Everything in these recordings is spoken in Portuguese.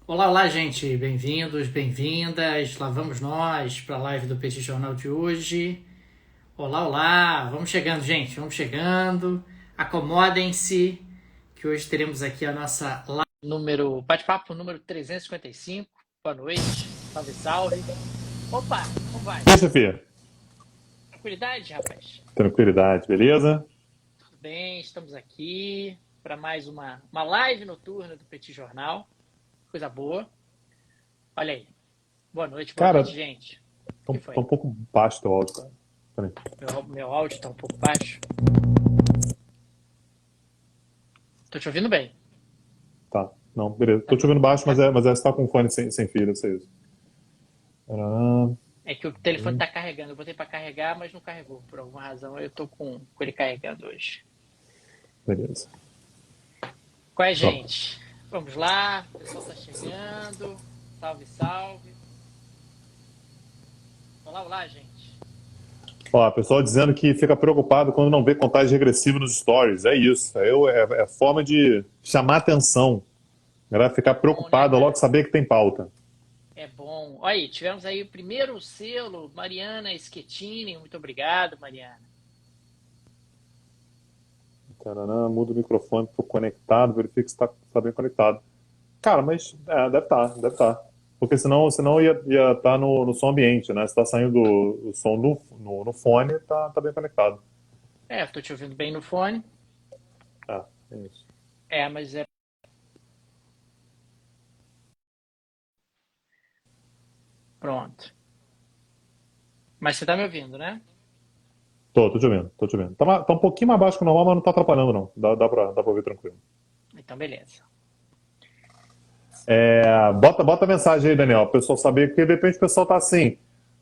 Olá, olá, gente. Bem-vindos, bem-vindas. Lá vamos nós para a live do Petit Jornal de hoje. Olá, olá. Vamos chegando, gente. Vamos chegando. Acomodem-se, que hoje teremos aqui a nossa live número, bate-papo número 355. Boa noite. Salve, salve. Opa, como vai? E aí, Sofia? Tranquilidade, rapaz? Tranquilidade, beleza? Tudo bem, estamos aqui para mais uma live noturna do Petit Jornal. Coisa boa. Olha aí. Boa noite, Cara, gente. O que tô foi? um pouco baixo teu áudio, cara. Peraí. Meu áudio está um pouco baixo. Tô te ouvindo bem. Tá, não, beleza. Tá, Tô te ouvindo baixo, tá- mas você tá com fone sem fio, deve ser isso. Ah, É que o telefone tá carregando. Eu botei para carregar, mas não carregou. Por alguma razão eu tô com ele carregando hoje. beleza. Qual é, Pronto. gente? Vamos lá. O pessoal tá chegando. Salve, salve. Olá, olá, gente. Ó, pessoal dizendo que fica preocupado quando não vê contagem regressiva nos stories. É isso. É forma de chamar atenção. A galera ficar Bom, né, preocupada logo cara? saber que tem pauta. É bom. Olha aí, tivemos aí o primeiro selo, Mariana Schettini. Muito obrigado, Mariana. Taranã, muda o microfone pro conectado, verifica se tá bem conectado. Cara, mas deve estar, deve estar. Porque senão ia estar no som ambiente, né? Se tá saindo o som no fone, tá bem conectado. É, eu tô te ouvindo bem no fone. É isso. É, mas é pronto. Mas você tá me ouvindo, né? Tô te ouvindo, tô te ouvindo. Tá um pouquinho mais baixo que o normal, mas não tá atrapalhando, não. Dá pra ouvir tranquilo. Então, beleza. Bota a mensagem aí, Daniel, pro pessoal saber, porque de repente o pessoal tá assim.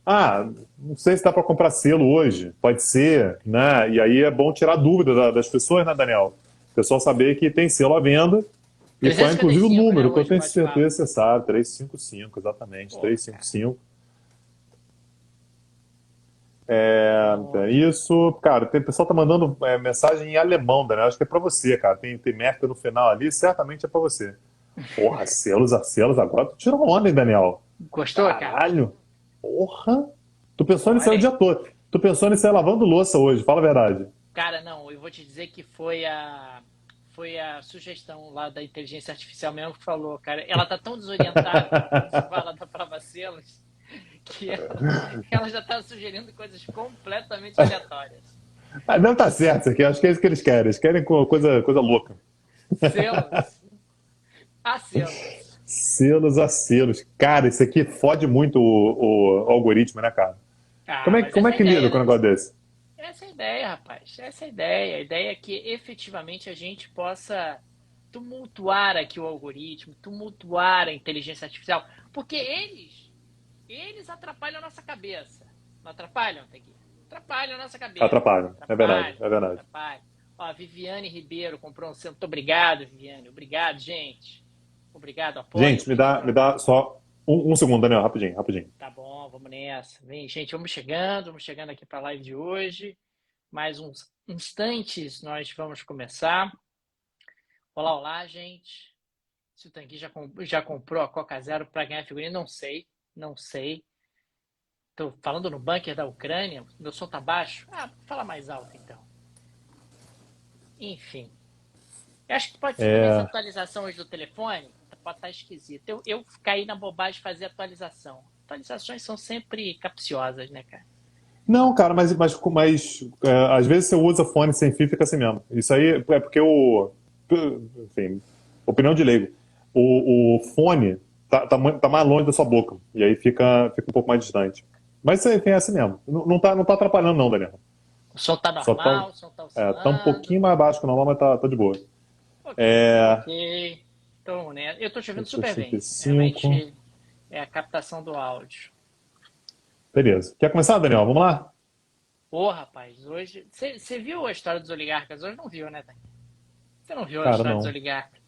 Ah, não sei se dá pra comprar selo hoje. Pode ser, né? E aí é bom tirar dúvida das pessoas, né, Daniel? O pessoal saber que tem selo à venda. E qual é, inclusive, o 355, né? número, que eu Hoje o tenho bate-papo. certeza que você sabe, 355, exatamente, Porra, cara. 355. Bom. É isso, cara, o pessoal tá mandando mensagem em alemão, Daniel, acho que é pra você, cara, tem merda no final ali, certamente é pra você. Porra, selos a selos, agora tu tirou onda, hein, Daniel? Gostou, cara? Caralho, porra, tu pensou nisso aí Olha o dia aí. todo, tu pensou nisso aí lavando louça hoje, fala a verdade. Cara, não, eu vou te dizer que foi a sugestão lá da inteligência artificial mesmo que falou, cara. Ela tá tão desorientada quando se fala da prova selos que ela já tá sugerindo coisas completamente aleatórias. Ah, não tá certo isso aqui, acho que é isso que eles querem coisa louca. Selos a selos. Selos a selos. Cara, isso aqui fode muito o algoritmo, né, cara? Ah, mas Como é essa é a que lida ideia, com um né? negócio desse? Essa é a ideia, rapaz. Essa é a ideia. A ideia é que efetivamente a gente possa tumultuar aqui o algoritmo, tumultuar a inteligência artificial, porque eles atrapalham a nossa cabeça. Não atrapalham, Tegui? Atrapalham a nossa cabeça. Atrapalham, é verdade, Atrapalham, é verdade. atrapalham. Ó, a Viviane Ribeiro comprou um centro. Muito obrigado, Viviane. Obrigado, gente. Obrigado, apoio o Gente, Petit me dá Jornal. só um segundo, Daniel, rapidinho, rapidinho. Tá bom, vamos nessa. Vem, gente, vamos chegando aqui para a live de hoje. Mais uns instantes nós vamos começar. Olá, olá, gente. Se o Tanguy já comprou a Coca Zero para ganhar figurinha, não sei. Não sei. Tô falando no bunker da Ucrânia. Meu som tá baixo? Ah, fala mais alto então. Enfim. Eu acho que pode ser também essa É, atualização hoje do telefone. Pode estar esquisito. Eu caí na bobagem de fazer atualização. Atualizações são sempre capciosas, né, cara? não, cara, às vezes você usa fone sem fio e fica assim mesmo. Isso aí é porque enfim, opinião de leigo. O fone tá mais longe da sua boca. E aí fica um pouco mais distante. Mas enfim, é assim mesmo. Não tá atrapalhando, não, Daniel. O som tá Só normal, o som tá tá um pouquinho oscilando. mais baixo que o normal, mas tá de boa. Ok, É, ok. Então, né, eu tô te ouvindo super bem. 355. Realmente é a captação do áudio. Beleza. Quer começar, Daniel? Vamos lá? Ô, rapaz, hoje. Você viu a história dos oligarcas? Hoje não viu, né, Tânia? Você não viu a Cara, história dos não. oligarcas?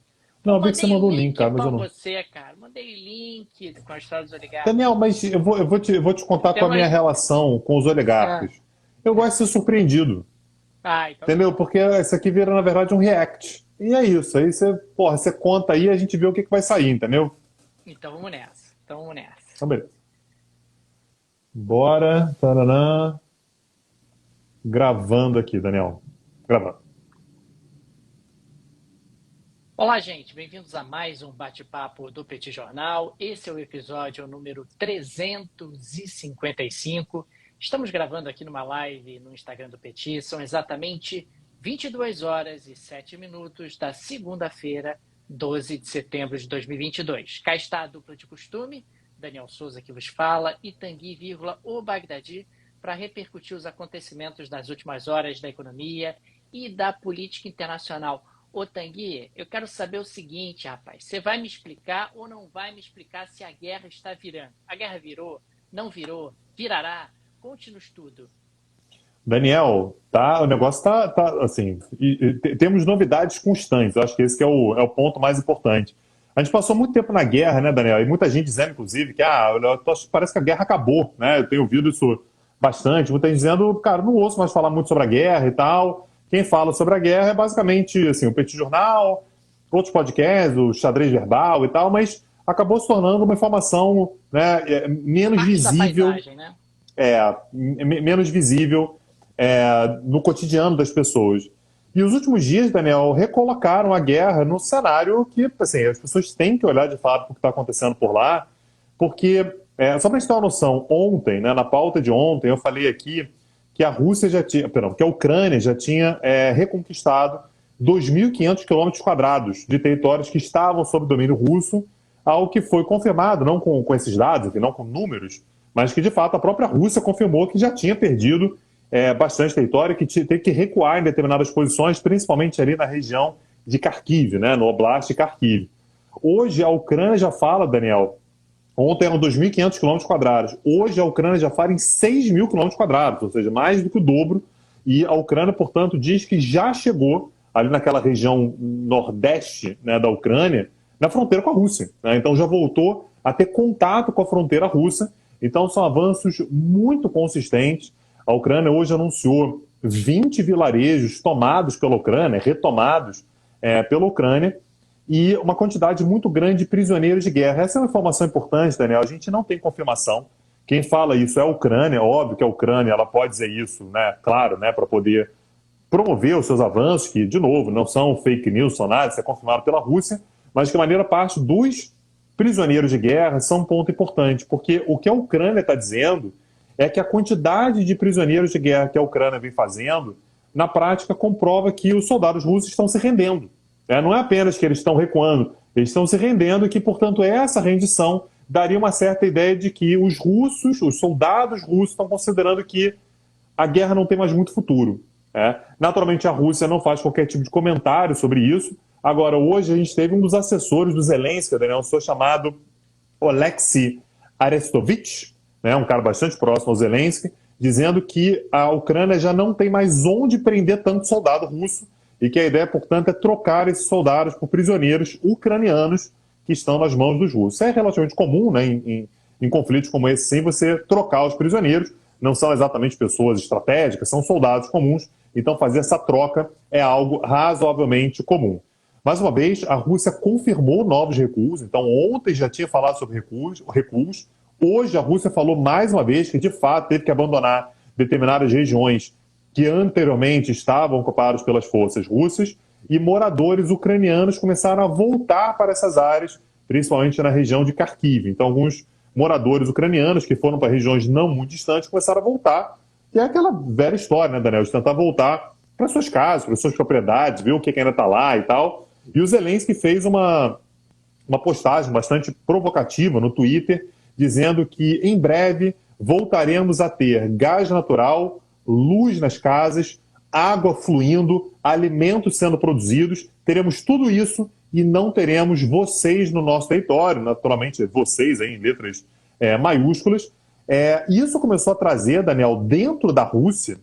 Pô, Não, eu vi que você mandei mandou o link, link cara, mas pra eu não. você, cara. Mandei link com a história dos oligarcas. Daniel, mas eu vou te contar Tem com a minha umas. relação com os Ah, oligarcas. Eu gosto de ser surpreendido, então tá entendeu? bom. Porque isso aqui vira, na verdade, um react. E é isso. Aí você, porra, você conta aí e a gente vê o que vai sair, entendeu? Então vamos nessa. Então, beleza. Bora. Taranã. Gravando aqui, Daniel. Gravando. Olá, gente. Bem-vindos a mais um bate-papo do Petit Jornal. Esse é o episódio número 355. Estamos gravando aqui numa live no Instagram do Petit. São exatamente 22 horas e 7 minutos da segunda-feira, 12 de setembro de 2022. Cá está a dupla de costume, Daniel Souza que vos fala, e Tanguy, o Bagdadi, para repercutir os acontecimentos das últimas horas da economia e da política internacional. Ô Tanguy, eu quero saber o seguinte, rapaz, você vai me explicar ou não vai me explicar se a guerra está virando? A guerra virou? Não virou? Virará? Conte-nos tudo. Daniel, o negócio tá assim, temos novidades constantes, eu acho que esse que é o ponto mais importante. A gente passou muito tempo na guerra, né, Daniel? E muita gente dizendo, inclusive, que parece que a guerra acabou, né? Eu tenho ouvido isso bastante, muita gente dizendo, cara, não ouço mais falar muito sobre a guerra e tal. Quem fala sobre a guerra é basicamente assim, o Petit Jornal, outros podcasts, o Xadrez Verbal e tal, mas acabou se tornando uma informação, né, menos Parte visível. da paisagem, né? Menos visível no cotidiano das pessoas. E os últimos dias, Daniel, recolocaram a guerra no cenário que assim, as pessoas têm que olhar de fato para o que está acontecendo por lá, porque, só para a gente ter uma noção, ontem, né, na pauta de ontem, eu falei aqui que a Rússia já tinha, que a Ucrânia já tinha reconquistado 2.500 quilômetros quadrados de territórios que estavam sob domínio russo, algo que foi confirmado, não com esses dados, não com números, mas que, de fato, a própria Rússia confirmou que já tinha perdido bastante território, que teve que recuar em determinadas posições, principalmente ali na região de Kharkiv, né, no Oblast de Kharkiv. Hoje, a Ucrânia já fala, Daniel, ontem eram 2.500 quilômetros quadrados, hoje a Ucrânia já fala em 6.000 quilômetros quadrados, ou seja, mais do que o dobro, e a Ucrânia, portanto, diz que já chegou ali naquela região nordeste, né, da Ucrânia, na fronteira com a Rússia, né? Então já voltou a ter contato com a fronteira russa. Então são avanços muito consistentes. A Ucrânia hoje anunciou 20 vilarejos tomados pela Ucrânia, retomados pela Ucrânia, e uma quantidade muito grande de prisioneiros de guerra. Essa é uma informação importante, Daniel. A gente não tem confirmação. Quem fala isso é a Ucrânia. Óbvio que a Ucrânia ela pode dizer isso, né? Claro, né? Para poder promover os seus avanços, que, de novo, não são fake news, são nada, isso é confirmado pela Rússia, mas de que maneira parte dos prisioneiros de guerra são um ponto importante, porque o que a Ucrânia está dizendo é que a quantidade de prisioneiros de guerra que a Ucrânia vem fazendo, na prática, comprova que os soldados russos estão se rendendo. Não é apenas que eles estão recuando, eles estão se rendendo e que, portanto, essa rendição daria uma certa ideia de que os russos, os soldados russos, estão considerando que a guerra não tem mais muito futuro. Naturalmente, a Rússia não faz qualquer tipo de comentário sobre isso. Agora, hoje a gente teve um dos assessores do Zelensky, um senhor chamado Oleksiy Arestovich, um cara bastante próximo ao Zelensky, dizendo que a Ucrânia já não tem mais onde prender tanto soldado russo e que a ideia, portanto, é trocar esses soldados por prisioneiros ucranianos que estão nas mãos dos russos. É relativamente comum, né, em conflitos como esse, sim, você trocar os prisioneiros. Não são exatamente pessoas estratégicas, são soldados comuns. Então, fazer essa troca é algo razoavelmente comum. Mais uma vez, a Rússia confirmou novos recuos. Então, ontem já tinha falado sobre recuos. Hoje, a Rússia falou mais uma vez que, de fato, teve que abandonar determinadas regiões que anteriormente estavam ocupadas pelas forças russas e moradores ucranianos começaram a voltar para essas áreas, principalmente na região de Kharkiv. Então, alguns moradores ucranianos que foram para regiões não muito distantes começaram a voltar. E é aquela velha história, né, Daniel, de tentar voltar para suas casas, para suas propriedades, ver o que ainda está lá e tal. E o Zelensky fez uma postagem bastante provocativa no Twitter, dizendo que em breve voltaremos a ter gás natural, luz nas casas, água fluindo, alimentos sendo produzidos, teremos tudo isso e não teremos vocês no nosso território, naturalmente vocês aí, em letras maiúsculas. Isso começou a trazer, Daniel, dentro da Rússia,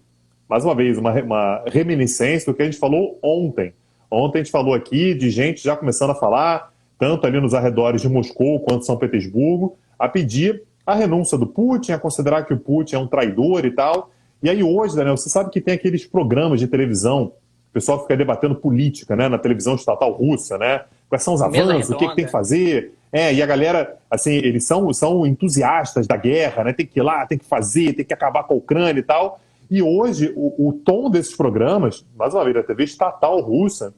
mais uma vez, uma reminiscência do que a gente falou ontem. Ontem a gente falou aqui de gente já começando a falar, tanto ali nos arredores de Moscou quanto São Petersburgo, a pedir a renúncia do Putin, a considerar que o Putin é um traidor e tal. E aí hoje, Daniel, você sabe que tem aqueles programas de televisão, o pessoal fica debatendo política, né, na televisão estatal russa, né? Quais são os avanços, o que tem que fazer? E a galera, assim, eles são entusiastas da guerra, né? Tem que ir lá, tem que fazer, tem que acabar com a Ucrânia e tal. E hoje, o tom desses programas, mais uma vez, a TV estatal russa,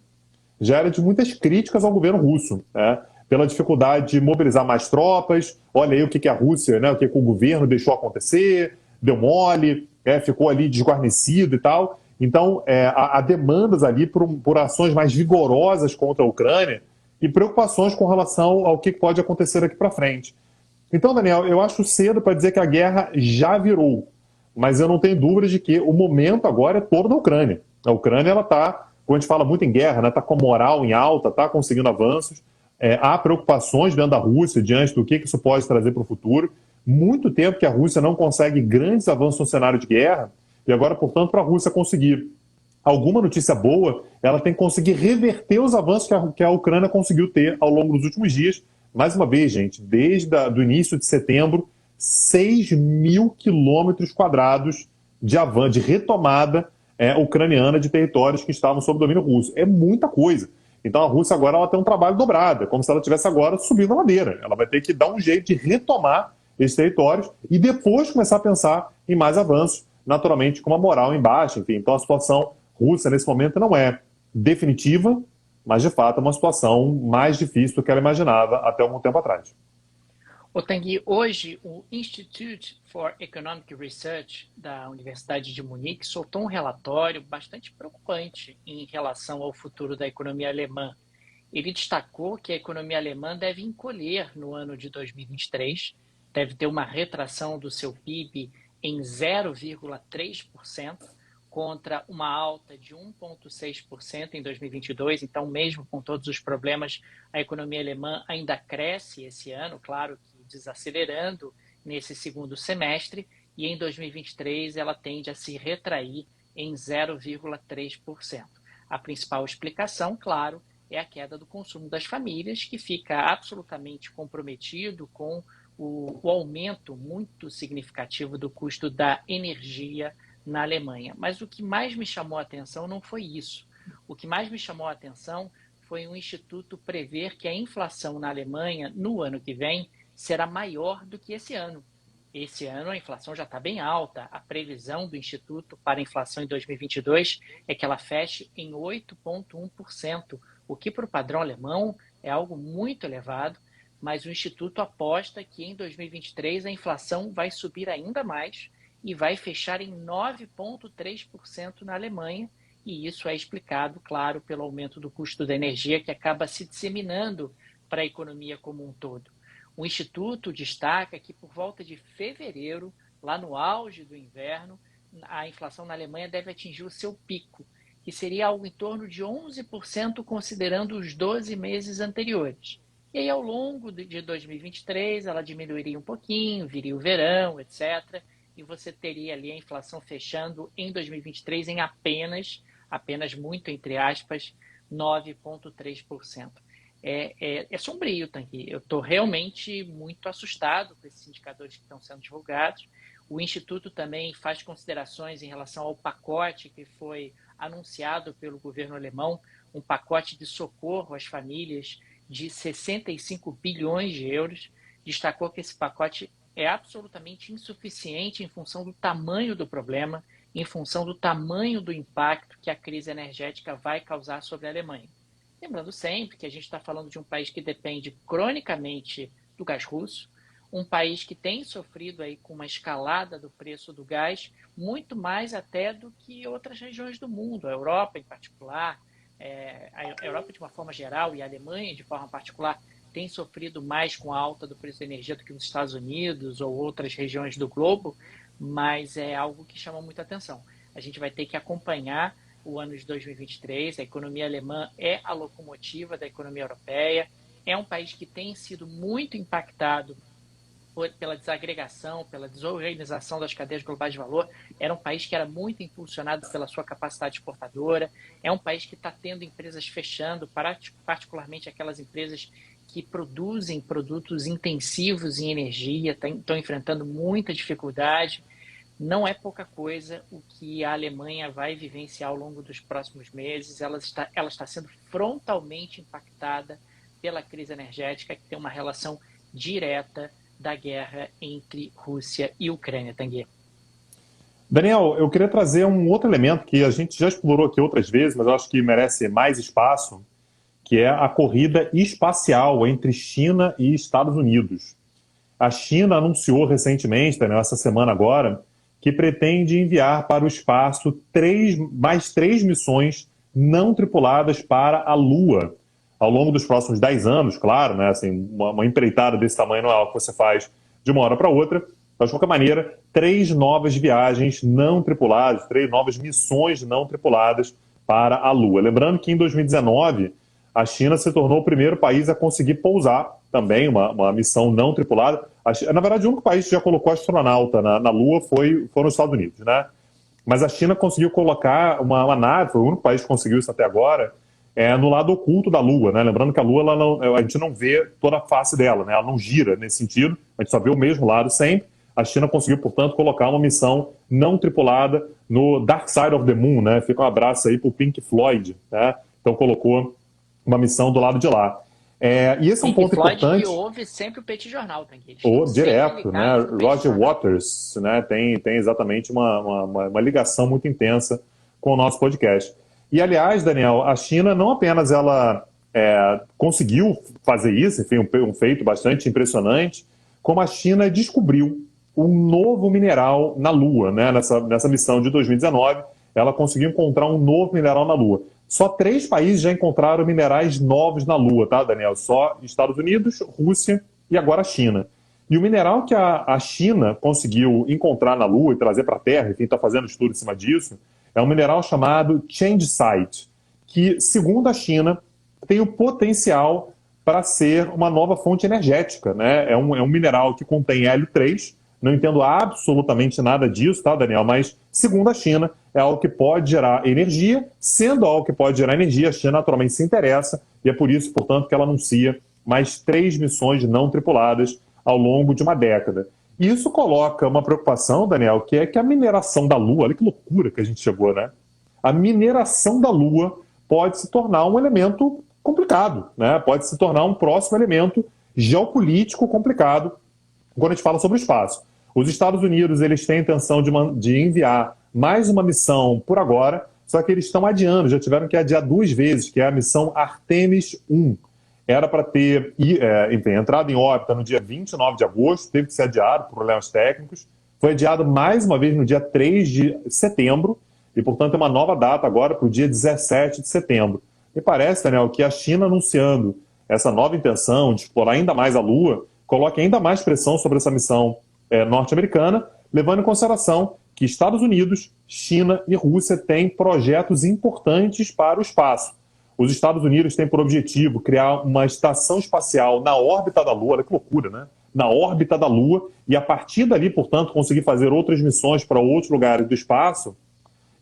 já era de muitas críticas ao governo russo, né? Pela dificuldade de mobilizar mais tropas. Olha aí o que a Rússia, né? O que o governo deixou acontecer, deu mole, ficou ali desguarnecido e tal. Então, há demandas ali por ações mais vigorosas contra a Ucrânia e preocupações com relação ao que pode acontecer daqui para frente. Então, Daniel, eu acho cedo para dizer que a guerra já virou, mas eu não tenho dúvida de que o momento agora é todo da Ucrânia. A Ucrânia, ela está, como a gente fala muito em guerra, né, está com a moral em alta, está conseguindo avanços. Há preocupações dentro da Rússia diante do que isso pode trazer para o futuro. Muito tempo que a Rússia não consegue grandes avanços no cenário de guerra, e agora, portanto, para a Rússia conseguir alguma notícia boa, ela tem que conseguir reverter os avanços que a Ucrânia conseguiu ter ao longo dos últimos dias. Mais uma vez, gente, desde o início de setembro, 6 mil quilômetros quadrados de retomada ucraniana de territórios que estavam sob domínio russo. É muita coisa. Então a Rússia agora ela tem um trabalho dobrado, é como se ela estivesse agora subindo a ladeira. Ela vai ter que dar um jeito de retomar esses territórios e depois começar a pensar em mais avanços, naturalmente com uma moral em baixa. Enfim, então a situação russa nesse momento não é definitiva, mas de fato é uma situação mais difícil do que ela imaginava até algum tempo atrás. Tanguy, hoje o Institute for Economic Research da Universidade de Munique soltou um relatório bastante preocupante em relação ao futuro da economia alemã. Ele destacou que a economia alemã deve encolher no ano de 2023, deve ter uma retração do seu PIB em 0,3%, contra uma alta de 1,6% em 2022. Então, mesmo com todos os problemas, a economia alemã ainda cresce esse ano, claro que desacelerando nesse segundo semestre, e em 2023 ela tende a se retrair em 0,3%. A principal explicação, claro, é a queda do consumo das famílias, que fica absolutamente comprometido com o aumento muito significativo do custo da energia na Alemanha. Mas o que mais me chamou a atenção não foi isso. O que mais me chamou a atenção foi o Instituto prever que a inflação na Alemanha, no ano que vem, será maior do que esse ano. Esse ano a inflação já está bem alta. A previsão do Instituto para a inflação em 2022 é que ela feche em 8,1%, o que para o padrão alemão é algo muito elevado, mas o Instituto aposta que em 2023 a inflação vai subir ainda mais e vai fechar em 9,3% na Alemanha, e isso é explicado, claro, pelo aumento do custo da energia que acaba se disseminando para a economia como um todo. O Instituto destaca que por volta de fevereiro, lá no auge do inverno, a inflação na Alemanha deve atingir o seu pico, que seria algo em torno de 11%, considerando os 12 meses anteriores. E aí, ao longo de 2023, ela diminuiria um pouquinho, viria o verão, etc., e você teria ali a inflação fechando em 2023 em apenas muito entre aspas, 9,3%. É sombrio, Tanguy. Eu estou realmente muito assustado com esses indicadores que estão sendo divulgados. O Instituto também faz considerações em relação ao pacote que foi anunciado pelo governo alemão, um pacote de socorro às famílias de 65 bilhões de euros. Destacou que esse pacote é absolutamente insuficiente em função do tamanho do problema, em função do tamanho do impacto que a crise energética vai causar sobre a Alemanha. Lembrando sempre que a gente está falando de um país que depende cronicamente do gás russo, um país que tem sofrido aí com uma escalada do preço do gás, muito mais até do que outras regiões do mundo, a Europa em particular, a Europa de uma forma geral e a Alemanha de forma particular, tem sofrido mais com a alta do preço da energia do que os Estados Unidos ou outras regiões do globo, mas é algo que chama muita atenção. A gente vai ter que acompanhar o ano de 2023, a economia alemã é a locomotiva da economia europeia, é um país que tem sido muito impactado pela desagregação, pela desorganização das cadeias globais de valor, era um país que era muito impulsionado pela sua capacidade exportadora, é um país que está tendo empresas fechando, particularmente aquelas empresas que produzem produtos intensivos em energia, estão enfrentando muita dificuldade. Não é pouca coisa o que a Alemanha vai vivenciar ao longo dos próximos meses. Ela está sendo frontalmente impactada pela crise energética, que tem uma relação direta da guerra entre Rússia e Ucrânia, Tanguy. Daniel, eu queria trazer um outro elemento que a gente já explorou aqui outras vezes, mas eu acho que merece mais espaço, que é a corrida espacial entre China e Estados Unidos. A China anunciou recentemente, né, essa semana agora, que pretende enviar para o espaço mais três missões não tripuladas para a Lua. Ao longo dos próximos 10 anos, claro, né, assim, uma empreitada desse tamanho não é algo que você faz de uma hora para outra, mas de qualquer maneira, 3 novas viagens não tripuladas, 3 novas missões não tripuladas para a Lua. Lembrando que em 2019, a China se tornou o primeiro país a conseguir pousar também uma missão não tripulada. Na verdade, o único país que já colocou astronauta na Lua foram os Estados Unidos, né? Mas a China conseguiu colocar uma nave, foi o único país que conseguiu isso até agora, no lado oculto da Lua, né? Lembrando que a Lua, a gente não vê toda a face dela, né? Ela não gira nesse sentido, a gente só vê o mesmo lado sempre. A China conseguiu, portanto, colocar uma missão não tripulada no Dark Side of the Moon, né? Fica um abraço aí pro Pink Floyd, né? Então colocou uma missão do lado de lá. E esse é um Pink ponto Floyd importante. Que ouve sempre o Petit Jornal, Tanguy. Direto, né? Roger Waters, né? Tem exatamente uma ligação muito intensa com o nosso podcast. E, aliás, Daniel, a China não apenas ela conseguiu fazer isso, enfim, um feito bastante impressionante, como a China descobriu um novo mineral na Lua, né? Nessa missão de 2019, ela conseguiu encontrar um novo mineral na Lua. Só 3 países já encontraram minerais novos na Lua, tá, Daniel? Só Estados Unidos, Rússia e agora a China. E o mineral que a China conseguiu encontrar na Lua e trazer para a Terra, enfim, está fazendo estudo em cima disso, é um mineral chamado Changesite, que, segundo a China, tem o potencial para ser uma nova fonte energética, né? É um mineral que contém hélio 3, não entendo absolutamente nada disso, tá, Daniel? Mas, segundo a China, é algo que pode gerar energia. Sendo algo que pode gerar energia, a China naturalmente se interessa e é por isso, portanto, que ela anuncia mais 3 missões não tripuladas ao longo de uma década. E isso coloca uma preocupação, Daniel, que é que a mineração da Lua, olha que loucura que a gente chegou, né? A mineração da Lua pode se tornar um elemento complicado, né? Pode se tornar um próximo elemento geopolítico complicado quando a gente fala sobre o espaço. Os Estados Unidos eles têm a intenção de enviar mais uma missão por agora, só que eles estão adiando, já tiveram que adiar 2 vezes, que é a missão Artemis 1. Era para ter entrado em órbita no dia 29 de agosto, teve que ser adiado por problemas técnicos. Foi adiado mais uma vez no dia 3 de setembro, e, portanto, é uma nova data agora para o dia 17 de setembro. Me parece, Daniel, que a China anunciando essa nova intenção de explorar ainda mais a Lua, coloque ainda mais pressão sobre essa missão norte-americana, levando em consideração que Estados Unidos, China e Rússia têm projetos importantes para o espaço. Os Estados Unidos têm por objetivo criar uma estação espacial na órbita da Lua, olha que loucura, né? Na órbita da Lua, e a partir dali, portanto, conseguir fazer outras missões para outros lugares do espaço,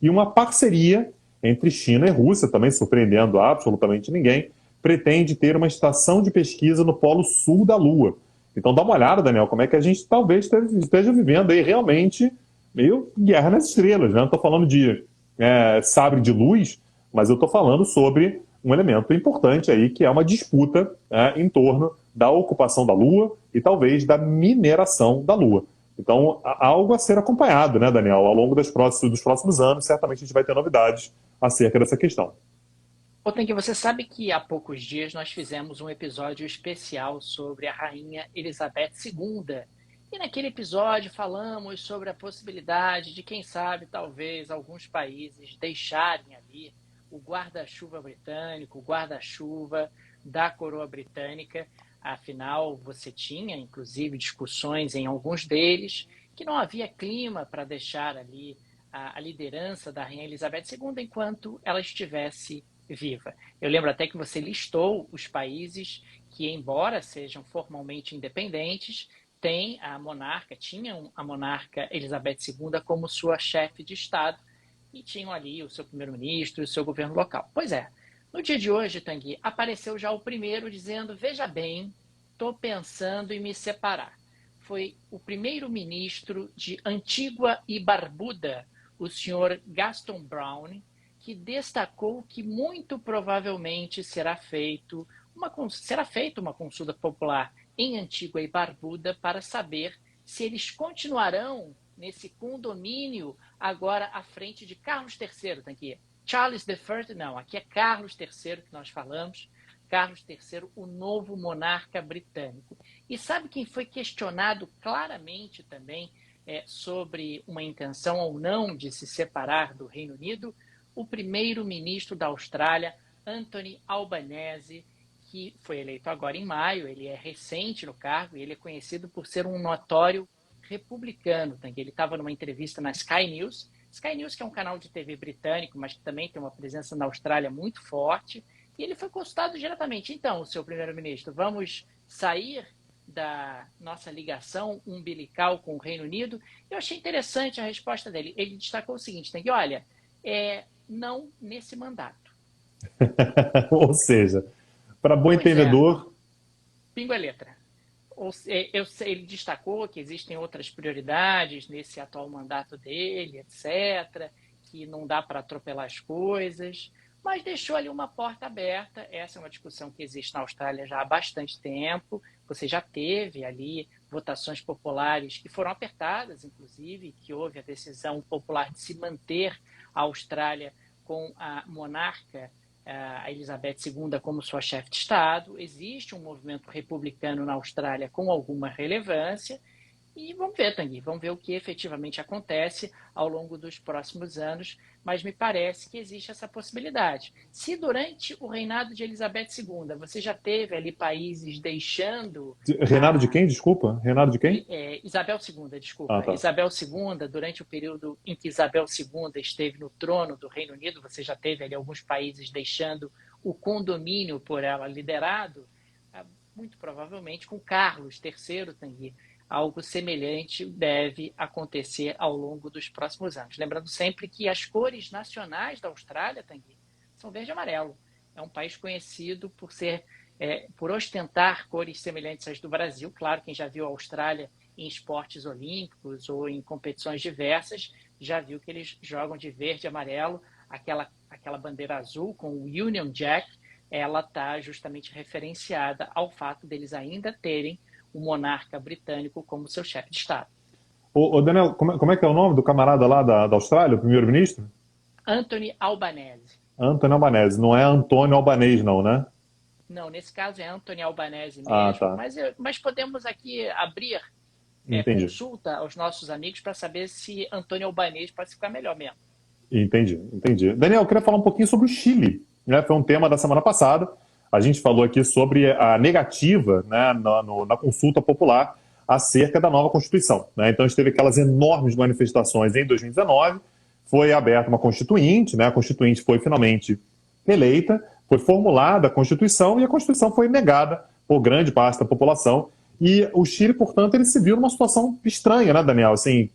e uma parceria entre China e Rússia, também surpreendendo absolutamente ninguém, pretende ter uma estação de pesquisa no polo sul da Lua. Então dá uma olhada, Daniel, como é que a gente talvez esteja vivendo aí realmente meio guerra nas estrelas, né? Não estou falando de sabre de luz, mas eu estou falando sobre um elemento importante aí, que é uma disputa em torno da ocupação da Lua e talvez da mineração da Lua. Então, algo a ser acompanhado, né, Daniel? Ao longo dos próximos anos, certamente a gente vai ter novidades acerca dessa questão. Tanguy, você sabe que há poucos dias nós fizemos um episódio especial sobre a Rainha Elizabeth II. E naquele episódio falamos sobre a possibilidade de, quem sabe, talvez alguns países deixarem ali o guarda-chuva britânico, o guarda-chuva da coroa britânica. Afinal, você tinha, inclusive, discussões em alguns deles que não havia clima para deixar ali a liderança da Rainha Elizabeth II enquanto ela estivesse viva. Eu lembro até que você listou os países que, embora sejam formalmente independentes, tinham a monarca Elizabeth II como sua chefe de Estado e tinham ali o seu primeiro-ministro e o seu governo local. Pois é, no dia de hoje, Tanguy, apareceu já o primeiro dizendo: veja bem, estou pensando em me separar. Foi o primeiro-ministro de Antígua e Barbuda, o senhor Gaston Brown, que destacou que muito provavelmente será feito será feita uma consulta popular em Antigua e Barbuda para saber se eles continuarão nesse condomínio agora à frente de Carlos III. Tem aqui Charles III, não, aqui é Carlos III que nós falamos. Carlos III, o novo monarca britânico. E sabe quem foi questionado claramente também sobre uma intenção ou não de se separar do Reino Unido? O primeiro-ministro da Austrália, Anthony Albanese, que foi eleito agora em maio. Ele é recente no cargo e ele é conhecido por ser um notório republicano. Ele estava numa entrevista na Sky News, que é um canal de TV britânico, mas que também tem uma presença na Austrália muito forte, e ele foi consultado diretamente. Então, senhor primeiro-ministro, vamos sair da nossa ligação umbilical com o Reino Unido? Eu achei interessante a resposta dele. Ele destacou o seguinte, olha, não nesse mandato. Ou seja, para bom entendedor... Pingo é letra. Ele destacou que existem outras prioridades nesse atual mandato dele, etc., que não dá para atropelar as coisas, mas deixou ali uma porta aberta. Essa é uma discussão que existe na Austrália já há bastante tempo. Você já teve ali votações populares que foram apertadas, inclusive, que houve a decisão popular de se manter a Austrália com a monarca, a Elizabeth II, como sua chefe de Estado. Existe um movimento republicano na Austrália com alguma relevância. E vamos ver, Tanguy, vamos ver o que efetivamente acontece ao longo dos próximos anos, mas me parece que existe essa possibilidade. Se durante o reinado de Elizabeth II você já teve ali países deixando... Reinado de quem, desculpa? Reinado de quem? Isabel II, desculpa. Tá. Isabel II, durante o período em que Isabel II esteve no trono do Reino Unido, você já teve ali alguns países deixando o condomínio por ela liderado, muito provavelmente com Carlos III, Tanguy. Algo semelhante deve acontecer ao longo dos próximos anos. Lembrando sempre que as cores nacionais da Austrália, Tanguy, são verde e amarelo. É um país conhecido por ostentar cores semelhantes às do Brasil. Claro, quem já viu a Austrália em esportes olímpicos ou em competições diversas, já viu que eles jogam de verde e amarelo. Aquela bandeira azul com o Union Jack, ela está justamente referenciada ao fato deles ainda terem o monarca britânico como seu chefe de Estado. Daniel, como é que é o nome do camarada lá da Austrália, o primeiro-ministro? Anthony Albanese. Anthony Albanese, não é Antônio Albanês não, né? Não, nesse caso é Anthony Albanese mesmo, tá. mas podemos aqui abrir consulta aos nossos amigos para saber se Antônio Albanese pode ficar melhor mesmo. Entendi. Daniel, eu queria falar um pouquinho sobre o Chile, né? Foi um tema da semana passada. A gente falou aqui sobre a negativa, né, na consulta popular acerca da nova Constituição, né? Então a gente teve aquelas enormes manifestações em 2019, foi aberta uma Constituinte, né? A Constituinte foi finalmente eleita, foi formulada a Constituição e a Constituição foi negada por grande parte da população. E o Chile, portanto, ele se viu numa situação estranha, né, Daniel? Assim,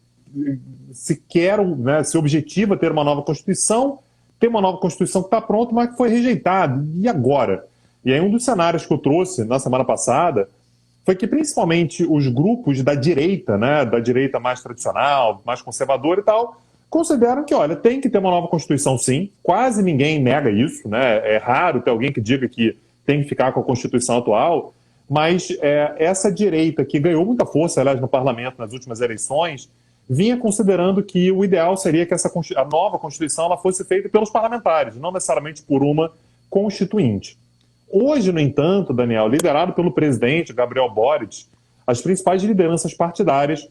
se objetiva ter uma nova Constituição, tem uma nova Constituição que está pronta, mas que foi rejeitada. E agora? E aí um dos cenários que eu trouxe na semana passada foi que principalmente os grupos da direita, né, da direita mais tradicional, mais conservadora e tal, consideram que, olha, tem que ter uma nova Constituição sim, quase ninguém nega isso, né? É raro ter alguém que diga que tem que ficar com a Constituição atual, mas essa direita que ganhou muita força, aliás, no parlamento nas últimas eleições, vinha considerando que o ideal seria que a nova Constituição ela fosse feita pelos parlamentares, não necessariamente por uma constituinte. Hoje, no entanto, Daniel, liderado pelo presidente Gabriel Boric, as principais lideranças partidárias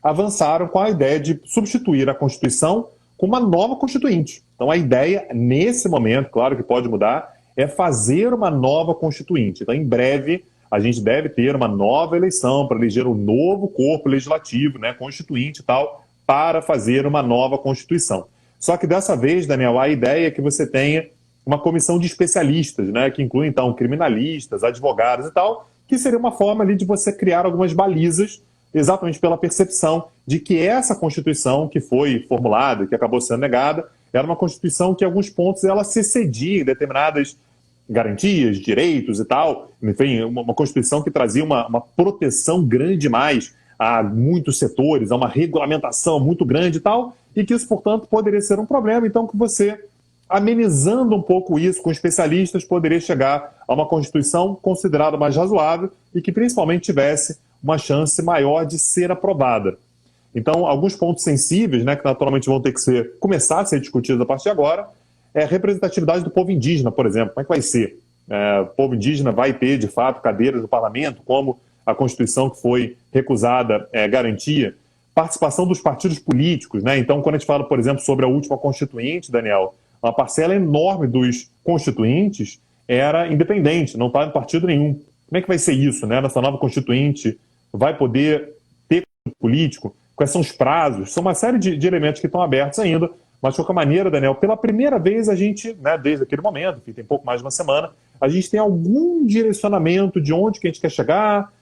avançaram com a ideia de substituir a Constituição com uma nova Constituinte. Então, a ideia, nesse momento, claro que pode mudar, é fazer uma nova Constituinte. Então, em breve, a gente deve ter uma nova eleição para eleger um novo corpo legislativo, né, constituinte e tal, para fazer uma nova Constituição. Só que dessa vez, Daniel, a ideia é que você tenha uma comissão de especialistas, né, que inclui, então, criminalistas, advogados e tal, que seria uma forma ali de você criar algumas balizas, exatamente pela percepção de que essa Constituição que foi formulada, que acabou sendo negada, era uma Constituição que, em alguns pontos, ela se excedia em determinadas garantias, direitos e tal. Enfim, uma Constituição que trazia uma proteção grande demais a muitos setores, a uma regulamentação muito grande e tal, e que isso, portanto, poderia ser um problema. Então, que você amenizando um pouco isso com especialistas, poderia chegar a uma Constituição considerada mais razoável e que principalmente tivesse uma chance maior de ser aprovada. Então, alguns pontos sensíveis, né, que naturalmente vão ter que começar a ser discutidos a partir de agora, é a representatividade do povo indígena, por exemplo. Como é que vai ser? O povo indígena vai ter, de fato, cadeiras no parlamento, como a Constituição que foi recusada garantia? Participação dos partidos políticos, né? Então, quando a gente fala, por exemplo, sobre a última Constituinte, Daniel, uma parcela enorme dos constituintes era independente, não estava em partido nenhum. Como é que vai ser isso, né? Nessa nova Constituinte, vai poder ter político? Quais são os prazos? São uma série de elementos que estão abertos ainda, mas de qualquer maneira, Daniel, pela primeira vez a gente, né, desde aquele momento, enfim, tem pouco mais de uma semana, a gente tem algum direcionamento de onde que a gente quer chegar,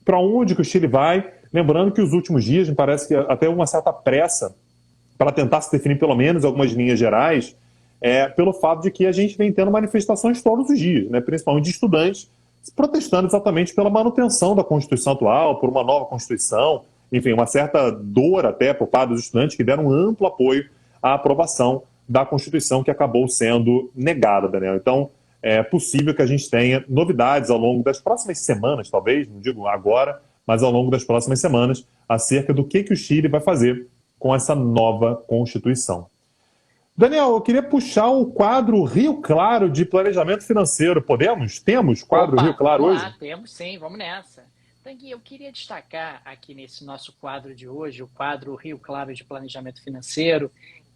para onde que o Chile vai. Lembrando que os últimos dias, me parece que até uma certa pressa para tentar se definir pelo menos algumas linhas gerais, pelo fato de que a gente vem tendo manifestações todos os dias, né, principalmente de estudantes protestando exatamente pela manutenção da Constituição atual, por uma nova Constituição, enfim, uma certa dor até por parte dos estudantes que deram um amplo apoio à aprovação da Constituição que acabou sendo negada, Daniel. Então, é possível que a gente tenha novidades ao longo das próximas semanas, talvez, não digo agora, mas ao longo das próximas semanas, acerca do que o Chile vai fazer com essa nova Constituição. Daniel, eu queria puxar o quadro Rio Claro de Planejamento Financeiro. Podemos? Temos quadro Rio Claro hoje? Temos sim, vamos nessa. Tanguy, eu queria destacar aqui nesse nosso quadro de hoje, o quadro Rio Claro de Planejamento Financeiro,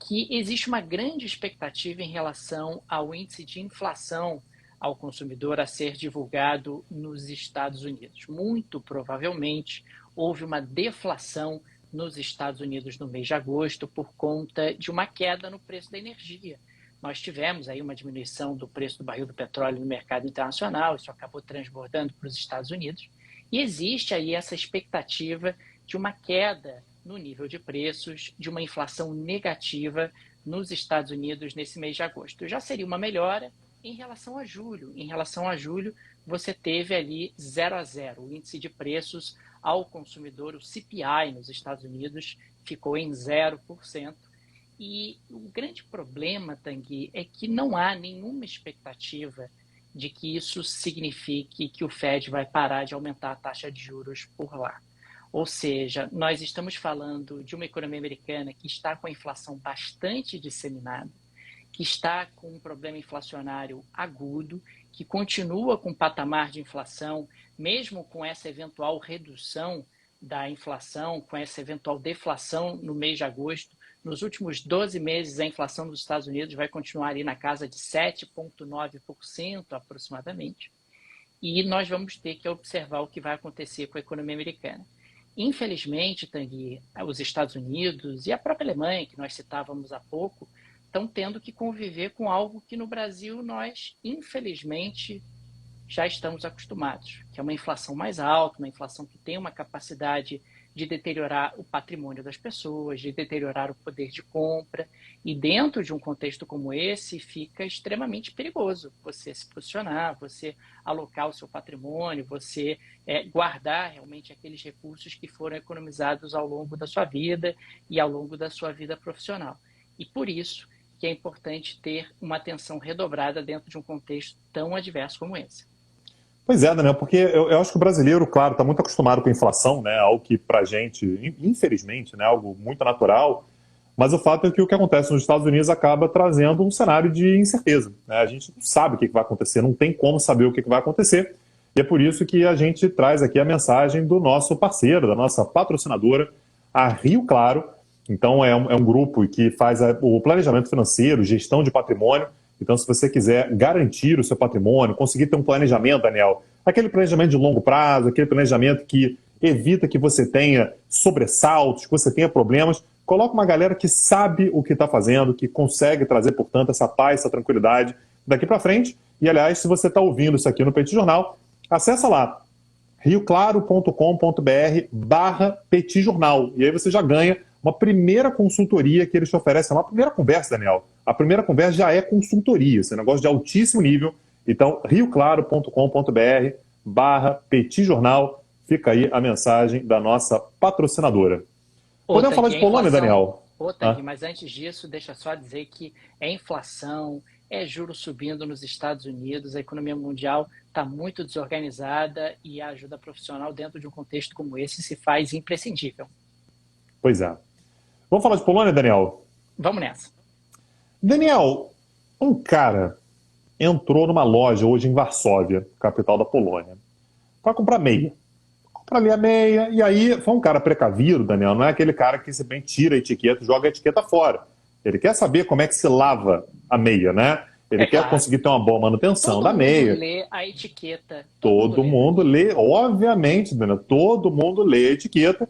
que existe uma grande expectativa em relação ao índice de inflação ao consumidor a ser divulgado nos Estados Unidos. Muito provavelmente houve uma deflação nos Estados Unidos no mês de agosto por conta de uma queda no preço da energia. Nós tivemos aí uma diminuição do preço do barril do petróleo no mercado internacional, isso acabou transbordando para os Estados Unidos, e existe aí essa expectativa de uma queda no nível de preços, de uma inflação negativa nos Estados Unidos nesse mês de agosto. Já seria uma melhora em relação a julho. Em relação a julho, você teve ali 0 a 0. O índice de preços ao consumidor, o CPI nos Estados Unidos, ficou em 0%. E o grande problema, Tanguy, é que não há nenhuma expectativa de que isso signifique que o Fed vai parar de aumentar a taxa de juros por lá. Ou seja, nós estamos falando de uma economia americana que está com a inflação bastante disseminada, que está com um problema inflacionário agudo, que continua com patamar de inflação, mesmo com essa eventual redução da inflação, com essa eventual deflação no mês de agosto. Nos últimos 12 meses, a inflação dos Estados Unidos vai continuar ali na casa de 7,9% aproximadamente. E nós vamos ter que observar o que vai acontecer com a economia americana. Infelizmente, Tanguy, os Estados Unidos e a própria Alemanha, que nós citávamos há pouco, estão tendo que conviver com algo que no Brasil nós, infelizmente, já estamos acostumados, que é uma inflação mais alta, uma inflação que tem uma capacidade de deteriorar o patrimônio das pessoas, de deteriorar o poder de compra. E dentro de um contexto como esse, fica extremamente perigoso você se posicionar, você alocar o seu patrimônio, você guardar realmente aqueles recursos que foram economizados ao longo da sua vida e ao longo da sua vida profissional. E por isso que é importante ter uma atenção redobrada dentro de um contexto tão adverso como esse. Pois é, Daniel, porque eu acho que o brasileiro, claro, está muito acostumado com a inflação, né, algo que para a gente, infelizmente, né, algo muito natural, mas o fato é que o que acontece nos Estados Unidos acaba trazendo um cenário de incerteza, né? A gente não sabe o que vai acontecer, não tem como saber o que vai acontecer, e é por isso que a gente traz aqui a mensagem do nosso parceiro, da nossa patrocinadora, a Rio Claro. Então é um grupo que faz o planejamento financeiro, gestão de patrimônio. Então, se você quiser garantir o seu patrimônio, conseguir ter um planejamento, Daniel, aquele planejamento de longo prazo, aquele planejamento que evita que você tenha sobressaltos, que você tenha problemas, coloca uma galera que sabe o que está fazendo, que consegue trazer, portanto, essa paz, essa tranquilidade daqui para frente. E, aliás, se você está ouvindo isso aqui no Petit Jornal, acessa lá, rioclaro.com.br/Petit Jornal. E aí você já ganha uma primeira consultoria que eles te oferecem. Uma primeira conversa, Daniel. A primeira conversa já é consultoria, esse é um negócio de altíssimo nível. Então, rioclaro.com.br/Petit Jornal. Fica aí a mensagem da nossa patrocinadora. Podemos falar de Polônia, Daniel? Ô, Tang, Tá? mas antes disso, deixa só dizer que é inflação, é juros subindo nos Estados Unidos, a economia mundial está muito desorganizada e a ajuda profissional dentro de um contexto como esse se faz imprescindível. Pois é. Vamos falar de Polônia, Daniel? Vamos nessa. Daniel, um cara entrou numa loja hoje em Varsóvia, capital da Polônia, para comprar meia. Comprar ali a meia, e aí foi um cara precavido, Daniel, não é aquele cara que simplesmente tira a etiqueta e joga a etiqueta fora. Ele quer saber como é que se lava a meia, né? Ele É quer claro. conseguir ter uma boa manutenção Todo da mundo meia. lê a etiqueta. Todo mundo Todo lê. mundo lê, obviamente, Daniel, todo mundo lê a etiqueta.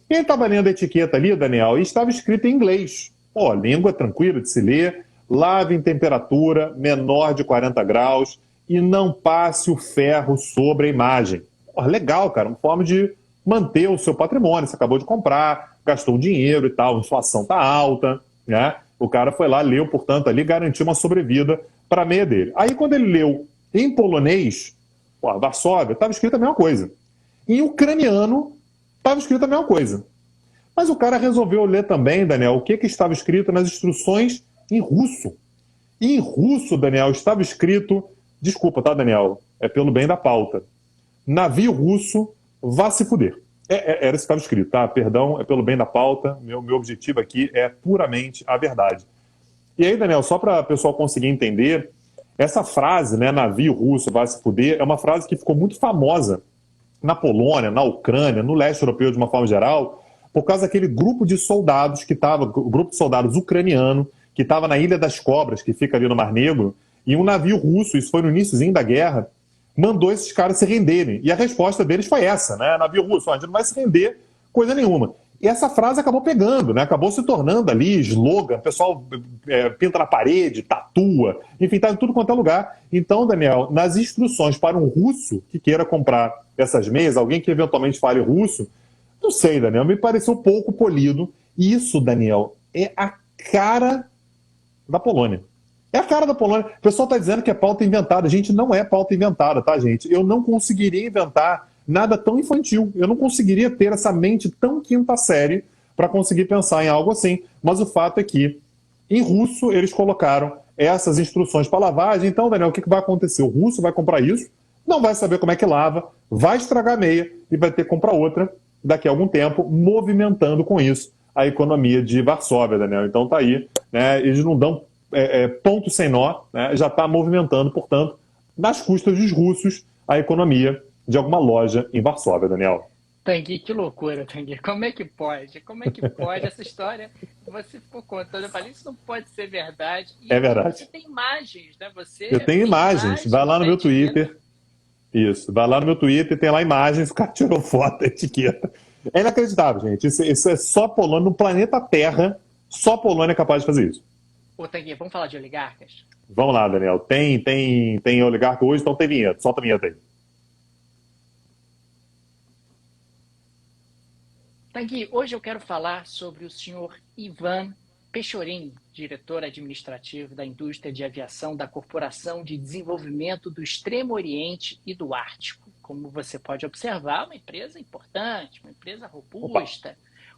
Quem estava lendo a etiqueta ali, Daniel, e estava escrito em inglês. Pô, língua tranquila de se ler, lave em temperatura menor de 40 graus e não passe o ferro sobre a imagem. Pô, legal, cara, uma forma de manter o seu patrimônio. Você acabou de comprar, gastou dinheiro e tal, a inflação está alta, né? O cara foi lá, leu, portanto, ali garantiu uma sobrevida para a meia dele. Aí, quando ele leu em polonês, pô, Varsóvia, estava escrito a mesma coisa. Em ucraniano, estava escrito a mesma coisa. Mas o cara resolveu ler também, Daniel, o que, que estava escrito nas instruções em russo. E em russo, Daniel, estava escrito, desculpa, tá, Daniel? É pelo bem da pauta. Navio russo, vá se fuder. Era isso que estava escrito, tá? Perdão, é pelo bem da pauta. Meu objetivo aqui é puramente a verdade. E aí, Daniel, só para o pessoal conseguir entender, essa frase, né, navio russo, vá se fuder, é uma frase que ficou muito famosa na Polônia, na Ucrânia, no leste europeu de uma forma geral, por causa daquele grupo de soldados que estava, o grupo de soldados ucraniano, que estava na Ilha das Cobras, que fica ali no Mar Negro, e um navio russo, isso foi no iníciozinho da guerra, mandou esses caras se renderem. E a resposta deles foi essa, né? Navio russo, a gente não vai se render coisa nenhuma. E essa frase acabou pegando, né? Acabou se tornando ali slogan, o pessoal pinta na parede, tatua, enfim, tá em tudo quanto é lugar. Então, Daniel, nas instruções para um russo que queira comprar essas meias, alguém que eventualmente fale russo, não sei, Daniel, me pareceu pouco polido. E isso, Daniel, é a cara da Polônia. É a cara da Polônia. O pessoal está dizendo que é pauta inventada. Gente, não é pauta inventada, tá, gente? Eu não conseguiria inventar nada tão infantil. Eu não conseguiria ter essa mente tão quinta série para conseguir pensar em algo assim. Mas o fato é que, em russo, eles colocaram essas instruções para lavagem. Então, Daniel, o que vai acontecer? O russo vai comprar isso, não vai saber como é que lava, vai estragar a meia e vai ter que comprar outra daqui a algum tempo, movimentando com isso a economia de Varsóvia, Daniel. Então tá aí, né? Eles não dão ponto sem nó, né? Já está movimentando, portanto, nas custas dos russos, a economia de alguma loja em Varsóvia, Daniel. Tanguy, que loucura, Tanguy. Como é que pode? Como é que pode essa história? Você ficou contando, eu falei, isso não pode ser verdade. É E você verdade. tem imagens, né? Eu Você tenho tem imagens. Vai imagens lá no da meu etiqueta. Twitter. Isso. Vai lá no meu Twitter, tem lá imagens, o cara tirou foto da etiqueta. É inacreditável, gente. Isso é só Polônia, no planeta Terra, só Polônia é capaz de fazer isso. Ô, Tanguy, vamos falar de oligarcas? Vamos lá, Daniel. Tem oligarca hoje, então tem vinheta. Solta a vinheta aí. Tanguy, hoje eu quero falar sobre o senhor Ivan Pechorin, diretor administrativo da indústria de aviação da Corporação de Desenvolvimento do Extremo Oriente e do Ártico. Como você pode observar, uma empresa importante, uma empresa Opa. robusta,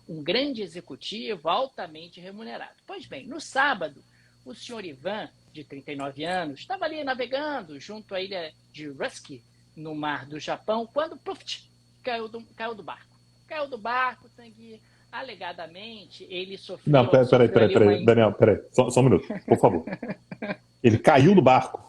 um grande executivo altamente remunerado. Pois bem, no sábado, o senhor Ivan, de 39 anos, estava ali navegando junto à ilha de Rusk, no mar do Japão, quando caiu do barco. Caiu do barco, Tanguy, alegadamente, ele Não, sofreu ali uma... peraí. Daniel, peraí. Só um minuto, por favor. Ele caiu do barco.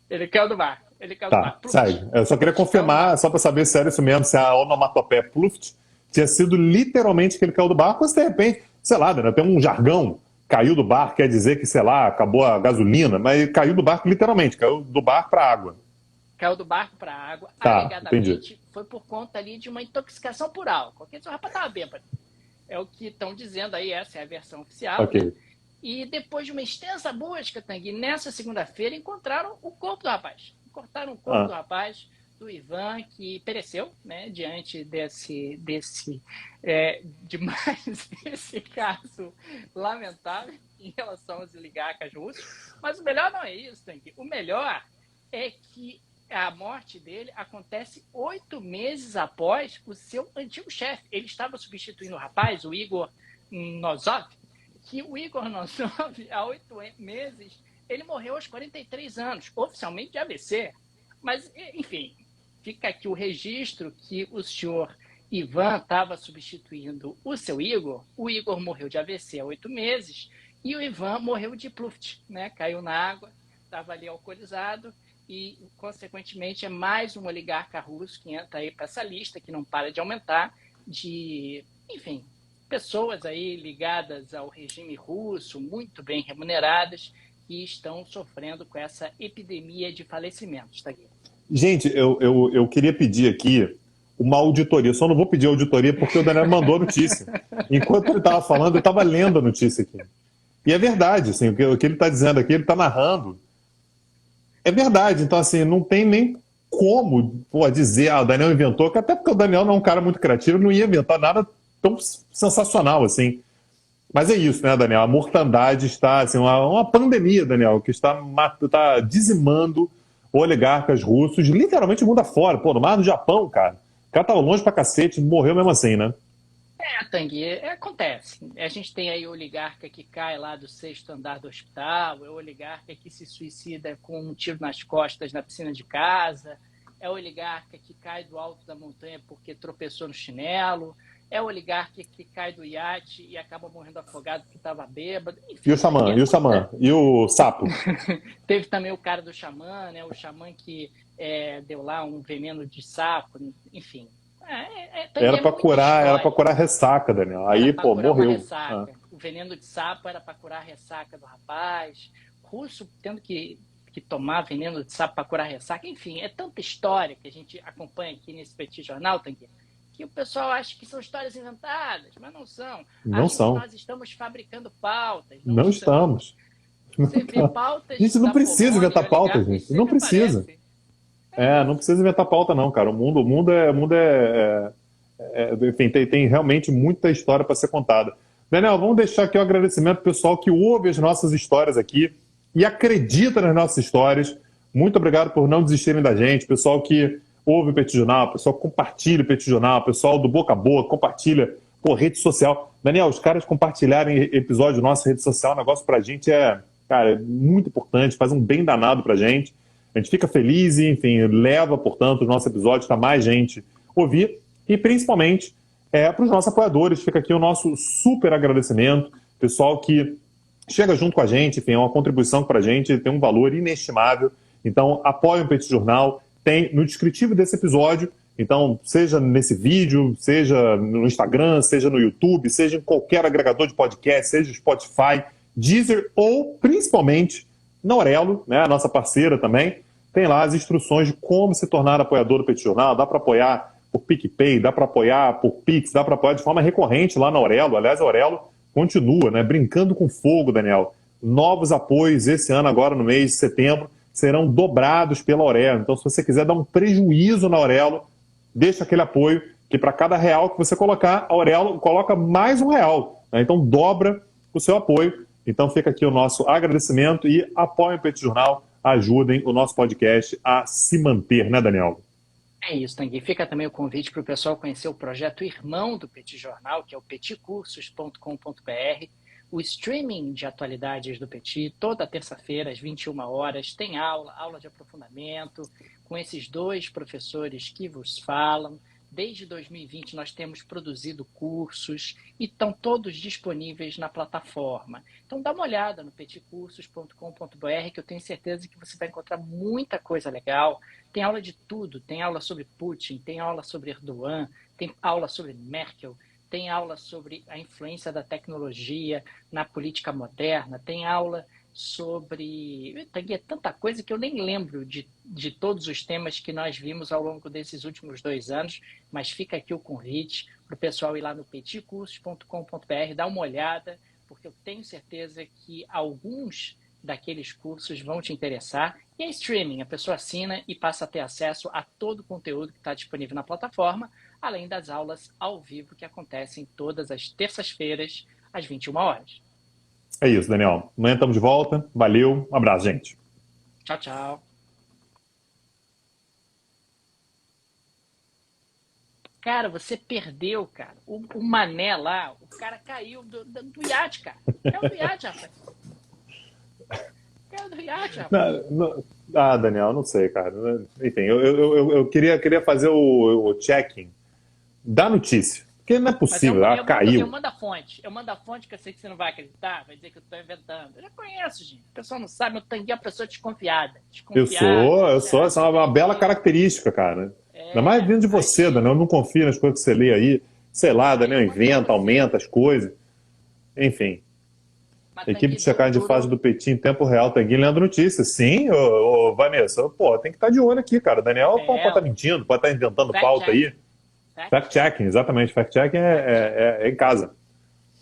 Ele caiu do barco. Ele caiu do Tá, barco. Pluft. segue. Eu só queria Pluft, caiu do confirmar, barco. só para saber se era isso mesmo, se a onomatopeia Pluft tinha sido literalmente que ele caiu do barco, ou se de repente, sei lá, Daniel, tem um jargão. Caiu do barco quer dizer que, sei lá, acabou a gasolina, mas caiu do barco literalmente, caiu do barco para a água. Caiu do barco para a água. Tá, entendi. Alegadamente, foi por conta ali de uma intoxicação por álcool. Porque o rapaz estava bêbado. É o que estão dizendo aí, essa é a versão oficial, Ok. né? E depois de uma extensa busca, Tanguy, nessa segunda-feira encontraram o corpo do rapaz. Encontraram o corpo do rapaz, do Ivan, que pereceu, né, diante de mais esse caso lamentável em relação aos oligarcas russos. Mas o melhor não é isso, Tanguy. O melhor é que a morte dele acontece 8 meses após o seu antigo chefe. Ele estava substituindo o rapaz, o Igor Nozov, que o Igor Nozov, há 8 meses, ele morreu aos 43 anos, oficialmente de AVC. Mas, enfim, fica aqui o registro que o senhor Ivan estava substituindo o seu Igor. O Igor morreu de AVC há 8 meses e o Ivan morreu de Pluft, né? Caiu na água, estava ali alcoolizado e, consequentemente, é mais um oligarca russo que entra aí para essa lista, que não para de aumentar, de, enfim, pessoas aí ligadas ao regime russo, muito bem remuneradas, que estão sofrendo com essa epidemia de falecimentos, tá aqui. Gente, eu queria pedir aqui uma auditoria. Só não vou pedir auditoria porque o Daniel mandou a notícia. Enquanto ele estava falando, eu estava lendo a notícia aqui. E é verdade, assim, o que ele está dizendo aqui, ele está narrando. É verdade, então assim, não tem nem como dizer, o Daniel inventou, até porque o Daniel não é um cara muito criativo, não ia inventar nada tão sensacional assim. Mas é isso, né, Daniel? A mortandade está, assim, uma pandemia, Daniel, que está dizimando oligarcas russos, literalmente mundo afora. Pô, no mar do Japão, cara. O cara tava longe pra cacete, morreu mesmo assim, né? Tanguy, acontece. A gente tem aí o oligarca que cai lá do 6º andar do hospital, é o oligarca que se suicida com um tiro nas costas na piscina de casa, é o oligarca que cai do alto da montanha porque tropeçou no chinelo, é o oligarca que cai do iate e acaba morrendo afogado porque estava bêbado. Enfim, E o xamã? E o xamã? E o sapo? Teve também o cara do xamã, né? O xamã que deu lá um veneno de sapo, enfim. Era É pra muita curar, era para história. curar ressaca, Daniel. Era Aí, para pô, curar uma morreu. Ah. ressaca. O veneno de sapo era para curar a ressaca do rapaz. Russo tendo que tomar veneno de sapo para curar a ressaca. Enfim, é tanta história que a gente acompanha aqui nesse Petit Jornal, Tanguy, que o pessoal acha que são histórias inventadas, mas não são. Não Acham que são. nós estamos fabricando pautas. Não Não estamos. estamos. Você vê pautas Gente, não da precisa Polônia, inventar pauta, oligarcas, gente. Não sempre precisa. aparece. Não Isso. precisa inventar pauta, não, cara. Enfim, tem realmente muita história para ser contada. Daniel, vamos deixar aqui o agradecimento ao pessoal que ouve as nossas histórias aqui e acredita nas nossas histórias. Muito obrigado por não desistirem da gente. Pessoal que ouve o Petit Jornal, pessoal que compartilha o Petit Jornal, pessoal do boca a boca, compartilha por rede social. Daniel, os caras compartilharem episódio nosso rede social, o negócio pra gente cara, é muito importante, faz um bem danado pra gente. A gente fica feliz e, enfim, leva, portanto, o nosso episódio para mais gente ouvir. E, principalmente, para os nossos apoiadores. Fica aqui o nosso super agradecimento. Pessoal que chega junto com a gente, enfim, é uma contribuição para a gente, tem um valor inestimável. Então, apoie o Petit Jornal. Tem no descritivo desse episódio. Então, seja nesse vídeo, seja no Instagram, seja no YouTube, seja em qualquer agregador de podcast, seja Spotify, Deezer ou, principalmente, na Aurelo, né, a nossa parceira também, tem lá as instruções de como se tornar apoiador do Petit Jornal. Dá para apoiar por PicPay, dá para apoiar por Pix, dá para apoiar de forma recorrente lá na Aurelo. Aliás, a Aurelo continua, né, brincando com fogo, Daniel. Novos apoios esse ano, agora no mês de setembro, serão dobrados pela Aurelo. Então, se você quiser dar um prejuízo na Aurelo, deixa aquele apoio, que para cada real que você colocar, a Aurelo coloca mais R$ 1, né? Então, dobra o seu apoio. Então fica aqui o nosso agradecimento e apoiem o Petit Jornal, ajudem o nosso podcast a se manter, né, Daniel? É isso, Tanguy. Fica também o convite para o pessoal conhecer o projeto irmão do Petit Jornal, que é o petcursos.com.br, o streaming de atualidades do Petit, toda terça-feira, às 21 horas, tem aula de aprofundamento, com esses dois professores que vos falam. Desde 2020 nós temos produzido cursos e estão todos disponíveis na plataforma. Então dá uma olhada no petcursos.com.br, que eu tenho certeza que você vai encontrar muita coisa legal. Tem aula de tudo, tem aula sobre Putin, tem aula sobre Erdogan, tem aula sobre Merkel, tem aula sobre a influência da tecnologia na política moderna, tem aula sobre... É tanta coisa que eu nem lembro de todos os temas que nós vimos ao longo desses últimos 2 anos, mas fica aqui o convite para o pessoal ir lá no petcursos.com.br, dar uma olhada, porque eu tenho certeza que alguns daqueles cursos vão te interessar. E é streaming, a pessoa assina e passa a ter acesso a todo o conteúdo que está disponível na plataforma, além das aulas ao vivo que acontecem todas as terças-feiras, às 21 horas. É isso, Daniel. Amanhã estamos de volta. Valeu, um abraço, gente. Tchau, tchau. Cara, você perdeu, cara. O Mané lá, o cara caiu do iate, cara. Caiu do iate, rapaz. Caiu do iate, rapaz. Daniel, não sei, cara. Enfim, eu queria fazer o check-in da notícia. Porque não é Mas eu, possível, ela eu, mando, eu caiu. mando a fonte. Eu mando a fonte que eu sei que você não vai acreditar. Vai dizer que eu estou inventando. Eu já conheço, gente. O pessoal não sabe. Eu tenho a pessoa desconfiada. Eu Desconfiada. sou, eu Você sou, acha essa é que uma é bela que... característica, cara. Ainda mais É, vindo de você, Daniel. Eu não confio nas coisas que você lê aí. Sei lá, aí Daniel eu mando para inventa, você. aumenta as coisas. Enfim. Mas Equipe Tanguy, de duro, checagem de fase duro. do Petinho em tempo real, Tanguy lendo notícias. Sim, Vanessa, pô, tem que estar de olho aqui, cara. Daniel pode É, estar o mentindo, pode estar inventando pauta aí. fact-checking. Fact-checking, Fact-checking. exatamente. Fact-checking Fact-checking. é em casa.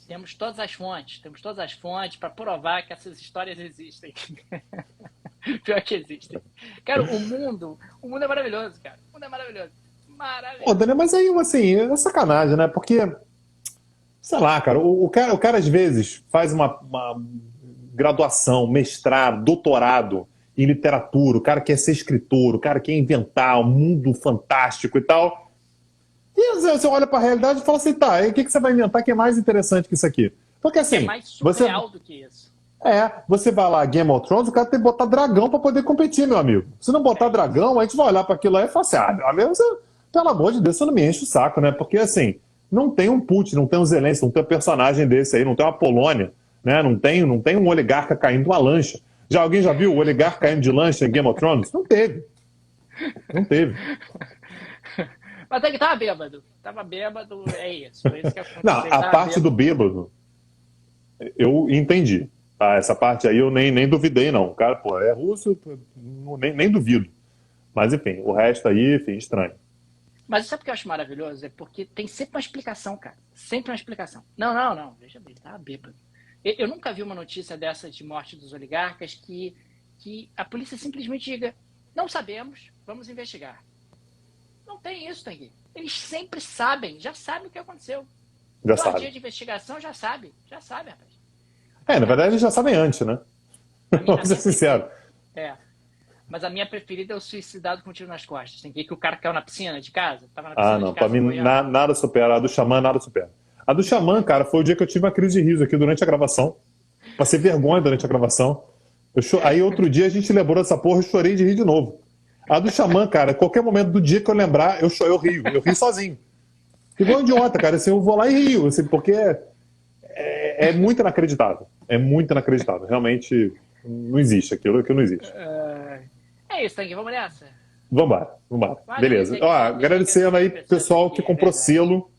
Temos todas as fontes. Temos todas as fontes para provar que essas histórias existem. Pior que existem. Cara, o mundo é maravilhoso, cara. O mundo é maravilhoso. Pô, Maravilhoso. Daniel, mas aí, assim, é sacanagem, né? Porque, sei lá, cara, o cara às vezes faz uma graduação, mestrado, doutorado em literatura, o cara quer ser escritor, o cara quer inventar um mundo fantástico e tal. E você olha para a realidade e fala assim, tá, e o que você vai inventar que é mais interessante que isso aqui? Porque Que é assim, mais você surreal do que isso. você vai lá, Game of Thrones, o cara tem que botar dragão para poder competir, meu amigo. Se não botar É isso. dragão, a gente vai olhar para aquilo aí e falar assim, meu amigo, pelo amor de Deus, você não me enche o saco, né? Porque assim, não tem um Putin, não tem um Zelensky, não tem um personagem desse aí, não tem uma Polônia, né? Não tem um oligarca caindo de uma lancha. Alguém já viu o oligarca caindo de lancha em Game of Thrones? Não teve. Não teve. Mas até que tava bêbado. Tava bêbado, é isso. Foi isso que Não, aconteceu. Ele a tava parte do bêbado. bêbado, eu entendi. Tá? Essa parte aí eu nem duvidei, não. O cara, pô, é russo, pô, nem duvido. Mas enfim, o resto aí, enfim, estranho. Mas sabe o que eu acho maravilhoso? É porque tem sempre uma explicação, cara. Sempre uma explicação. Não, não, não. Veja bem, ele tava bêbado. Eu nunca vi uma notícia dessa de morte dos oligarcas que a polícia simplesmente diga: não sabemos, vamos investigar. Não tem isso, Tanguy. Eles sempre sabem, já sabem o que aconteceu. Já Pior sabe. dia de investigação, já sabe, rapaz. Na A verdade minha, eles já sabem antes, né? a Vamos ser minha preferida. sinceros. É. Mas a minha preferida é o suicidado com um tiro nas costas. Tem que o cara caiu na piscina de casa, tava na Ah, piscina de não, pra casa mim boiando. nada supera. A do Xamã nada supera. A do Xamã, cara, foi o dia que eu tive uma crise de riso aqui durante a gravação. Passei vergonha durante a gravação. Aí outro dia a gente lembrou dessa porra, eu chorei de rir de novo. A do Xamã, cara, qualquer momento do dia que eu lembrar, eu rio. Eu rio sozinho. Igual um idiota, cara. Assim, eu vou lá e rio, assim, porque é muito inacreditável. É muito inacreditável. Realmente não existe aquilo não existe. É isso, Tanguy, vamos nessa? Vambora. Valeu, Beleza. Ó, Ezequiel. Deixa eu agradecendo agradecer aí as pessoas pessoal aqui, que é comprou verdade. selo.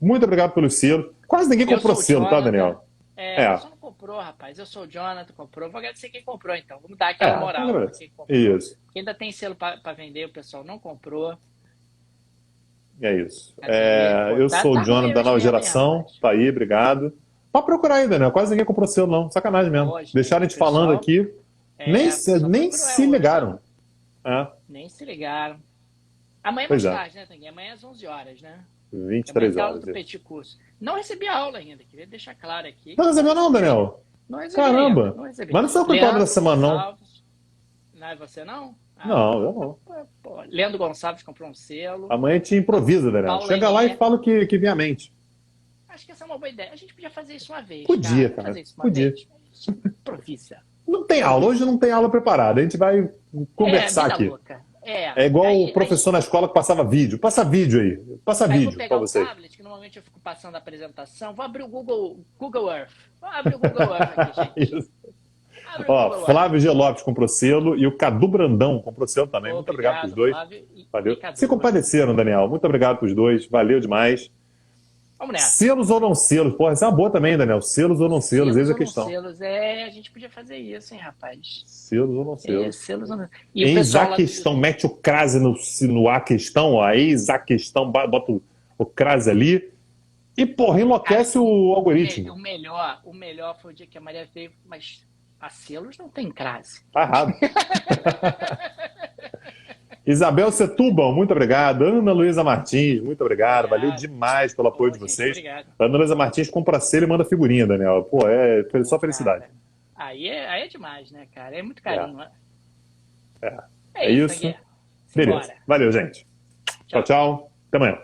Muito obrigado pelo selo. Quase ninguém Eu comprou sou o selo, tá, Jonathan. Daniel? É, o É, pessoal não comprou, rapaz. Eu sou o Jonathan, comprou. Vou agradecer quem comprou, então. Vamos dar aquela moral para agradece. quem comprou. Isso, Quem ainda tem selo para vender, o pessoal não comprou. é isso. Cadê? Pô, Eu tá, sou o tá ruim Jonathan o da nova esquema, hein, geração. rapaz? Tá aí, obrigado. Pode procurar aí, Daniel. Quase ninguém comprou selo, não. Sacanagem mesmo. Hoje, Deixaram a o gente falando pessoal. aqui. Nem, O pessoal foi nem se cruel hoje, hein? ligaram. É, Nem se ligaram. Amanhã é pois mais é. tarde, né, Tanguy? Amanhã às 11 horas, né? vinte Que e amanhã três tem aula horas. do Isso. Petit Curso. Não recebi a aula ainda. Queria deixar claro aqui Não que não recebeu, não, recebi ainda. Daniel? Não recebi ainda. Caramba. Não recebi. Mas não sou culpado da Leandro semana, não. Gonçalves. Não é você, não? Ah, Não, eu não. pô. Leandro Gonçalves comprou um selo. Amanhã te improvisa, Daniel. Paula Chega lá e Henrique. fala o que vem à mente. Acho que essa é uma boa ideia. A gente podia fazer isso uma vez, Podia, cara. Vamos cara. fazer isso uma Podia. vez. A gente improvisa. Não tem aula. Hoje Improvisa. não tem aula preparada. A gente vai É, conversar vida aqui. louca. É. É igual o Aí, professor na escola que passava vídeo. Passa vídeo aí. Passa aí eu vou vídeo pra pegar o vocês. tablet, que normalmente eu fico passando a apresentação. Vou abrir o Google Earth. Vou abrir o Google Earth aqui, gente. Isso. Abre o Ó, Google Earth. Flávio G. Lopes comprou selo e o Cadu Brandão comprou selo também. Muito obrigado pros Obrigado, dois. Flávio e Valeu. Se Cadu. compadeceram, Daniel. Muito obrigado pros dois. Valeu demais. Vamos nessa. Selos ou não selos? Porra, essa é uma boa também, Daniel. Selos ou não selos? Eis Selos a ou não questão. selos? É, a gente podia fazer isso, hein, rapaz? Selos ou não É, selos? selos ou não. E o Eis a pessoal lá do questão. YouTube. Mete o crase no a questão, ó. Eis a questão. Bota o crase ali. E, porra, Cara, enlouquece o algoritmo. o melhor foi o dia que a Maria veio, mas a selos não tem crase. Tá errado. Isabel Setúbal, muito obrigado. Ana Luísa Martins, muito obrigado. Valeu Obrigado. demais pelo apoio Ô, de gente, vocês. obrigado. Ana Luísa Martins compra selo e manda figurinha, Daniel. Pô, foi Pô, só felicidade. cara, aí é demais, né, cara? É muito É, carinho. Né? é. É É isso, isso. Tanguy. Beleza. Simbora. Valeu, gente. Tchau, Tchau. tchau. Até amanhã.